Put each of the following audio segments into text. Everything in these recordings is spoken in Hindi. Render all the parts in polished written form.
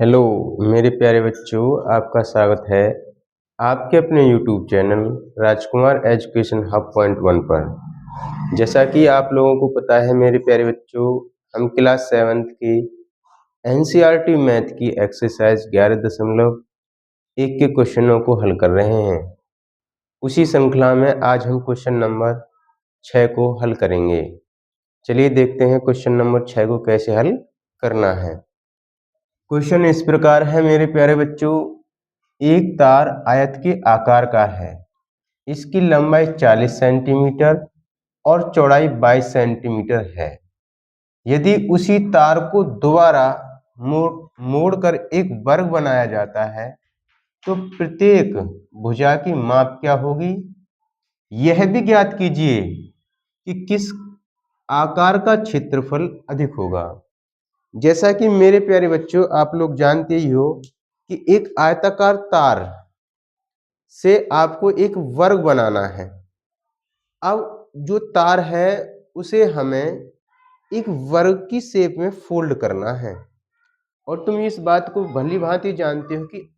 हेलो मेरे प्यारे बच्चों, आपका स्वागत है आपके अपने यूट्यूब चैनल राजकुमार एजुकेशन हब पॉइंट वन पर। जैसा कि आप लोगों को पता है मेरे प्यारे बच्चों, हम क्लास 7th की एनसीईआरटी मैथ की एक्सरसाइज 11.1 के क्वेश्चनों को हल कर रहे हैं। उसी श्रृंखला में आज हम क्वेश्चन नंबर 6 को हल करेंगे। चलिए देखते हैं क्वेश्चन नंबर 6 को कैसे हल करना है। क्वेश्चन इस प्रकार है मेरे प्यारे बच्चों, एक तार आयत के आकार का है। इसकी लंबाई 40 सेंटीमीटर और चौड़ाई 22 सेंटीमीटर है। यदि उसी तार को दोबारा मोड़कर एक वर्ग बनाया जाता है तो प्रत्येक भुजा की माप क्या होगी। यह भी ज्ञात कीजिए कि किस आकार का क्षेत्रफल अधिक होगा। जैसा कि मेरे प्यारे बच्चों आप लोग जानते ही हो कि एक आयताकार तार से आपको एक वर्ग बनाना है। अब जो तार है उसे हमें एक वर्ग की शेप में फोल्ड करना है। और तुम इस बात को भली भांति जानते हो कि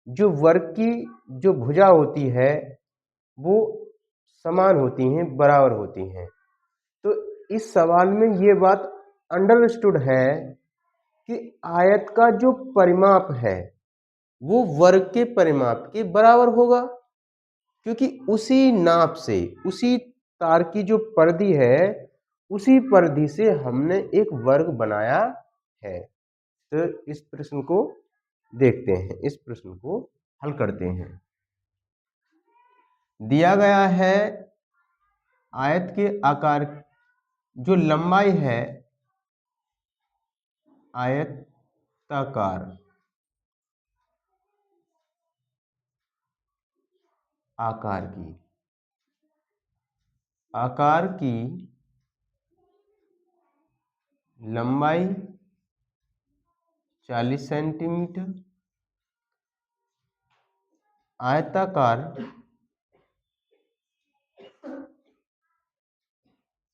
जो वर्ग की जो भुजा होती है वो समान होती हैं, बराबर होती हैं। तो इस सवाल में ये बात अंडरस्टूड है कि आयत का जो परिमाप है वो वर्ग के परिमाप के बराबर होगा, क्योंकि उसी नाप से, उसी तार की जो परिधि है, उसी परिधि से हमने एक वर्ग बनाया है। तो इस प्रश्न को देखते हैं, इस प्रश्न को हल करते हैं। दिया गया है आयत के आकार जो लंबाई है आयताकार आकार की लंबाई 40 सेंटीमीटर, आयताकार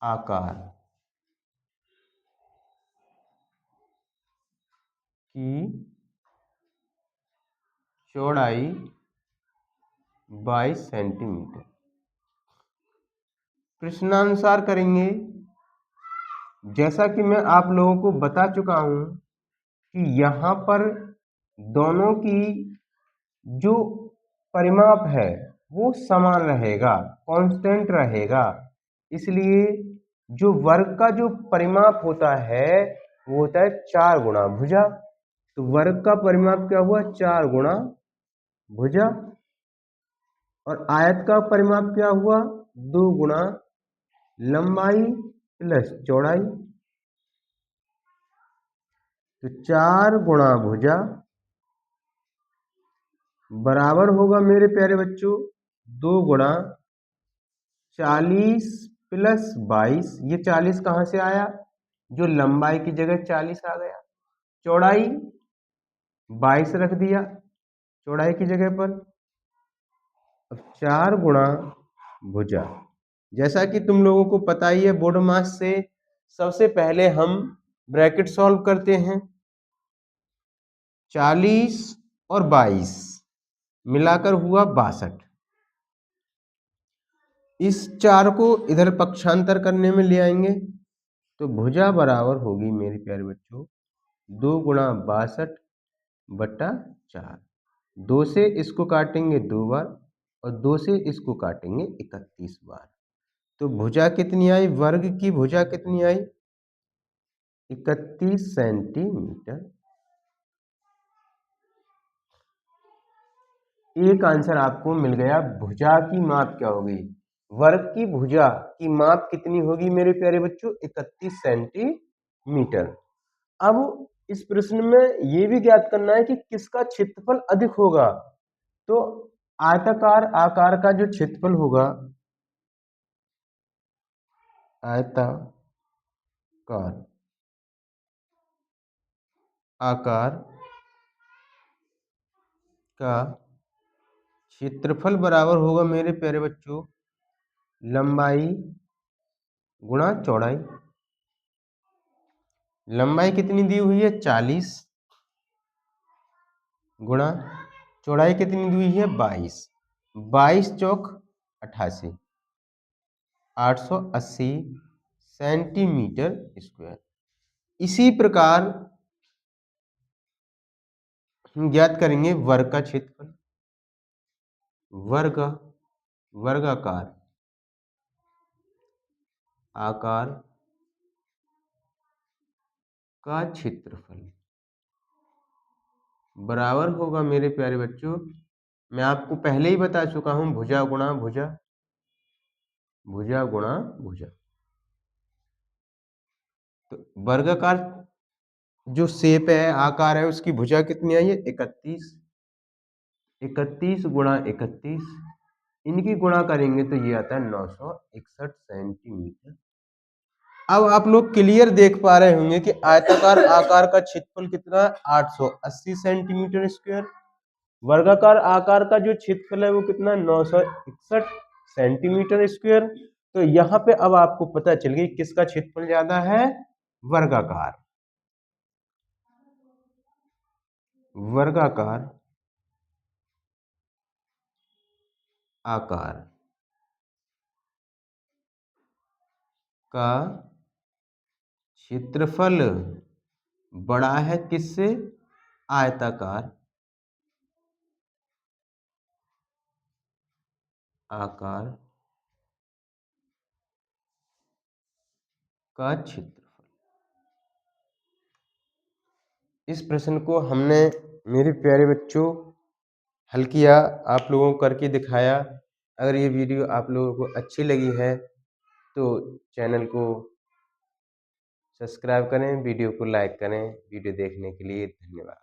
आकार की चौड़ाई 22 सेंटीमीटर। प्रश्नानुसार करेंगे। जैसा कि मैं आप लोगों को बता चुका हूं कि यहाँ पर दोनों की जो परिमाप है वो समान रहेगा, कांस्टेंट रहेगा। इसलिए जो वर्ग का जो परिमाप होता है वो होता है 4 गुणा भुजा। तो वर्ग का परिमाप क्या हुआ, 4 गुणा भुजा। और आयत का परिमाप क्या हुआ, 2 गुणा लंबाई प्लस चौड़ाई। तो 4 गुणा भुजा बराबर होगा मेरे प्यारे बच्चों 2 गुणा 40 प्लस 22। ये 40 कहां से आया, जो लंबाई की जगह 40 आ गया। चौड़ाई 22 रख दिया चौड़ाई की जगह पर। अब 4 गुणा भुजा, जैसा कि तुम लोगों को पता ही है बोर्ड मास से, सबसे पहले हम ब्रैकेट सॉल्व करते हैं। 40 और 22 मिलाकर हुआ 62। इस 4 को इधर पक्षांतर करने में ले आएंगे तो भुजा बराबर होगी मेरे प्यारे बच्चों 2 गुणा 62 बट्टा 4। 2 से इसको काटेंगे 2 बार और 2 से इसको काटेंगे 31 बार। तो भुजा कितनी आई, वर्ग की भुजा कितनी आई, 31 सेंटीमीटर। एक आंसर आपको मिल गया। भुजा की माप क्या होगी, वर्ग की भुजा की माप कितनी होगी मेरे प्यारे बच्चों, 31 सेंटीमीटर। अब इस प्रश्न में यह भी ज्ञात करना है कि किसका क्षेत्रफल अधिक होगा। तो आयताकार आकार का जो क्षेत्रफल होगा, आयताकार आकार का क्षेत्रफल बराबर होगा मेरे प्यारे बच्चों लंबाई गुणा चौड़ाई। लंबाई कितनी दी हुई है, 40, गुणा चौड़ाई कितनी दी हुई है 22, 22 चौक 88, 880 सेंटीमीटर स्क्वायर। इसी प्रकार हम ज्ञात करेंगे वर्ग का क्षेत्रफल। वर्ग वर्गाकार आकार का क्षेत्रफल बराबर होगा मेरे प्यारे बच्चों, मैं आपको पहले ही बता चुका हूं, भुजा गुणा भुजा, भुजा गुणा भुजा। तो वर्गाकार जो शेप है, आकार है, उसकी भुजा कितनी आई है 31, 31 गुणा 31, इनकी गुणा करेंगे तो ये आता है 961 सेंटीमीटर। अब आप लोग क्लियर देख पा रहे होंगे कि आयताकार आकार का क्षेत्रफल कितना है 880 सेंटीमीटर स्क्वायर, वर्गाकार आकार का जो क्षेत्रफल है वो कितना 961 सेंटीमीटर स्क्वायर। तो यहाँ पे अब आपको पता चल गई किसका क्षेत्रफल ज्यादा है, वर्गाकार। वर्गाकार आकार का क्षेत्रफल बड़ा है किससे, आयताकार आकार का क्षेत्रफल। इस प्रश्न को हमने मेरे प्यारे बच्चों हल किया, आप लोगों को करके दिखाया। अगर ये वीडियो आप लोगों को अच्छी लगी है तो चैनल को सब्सक्राइब करें, वीडियो को लाइक करें। वीडियो देखने के लिए धन्यवाद।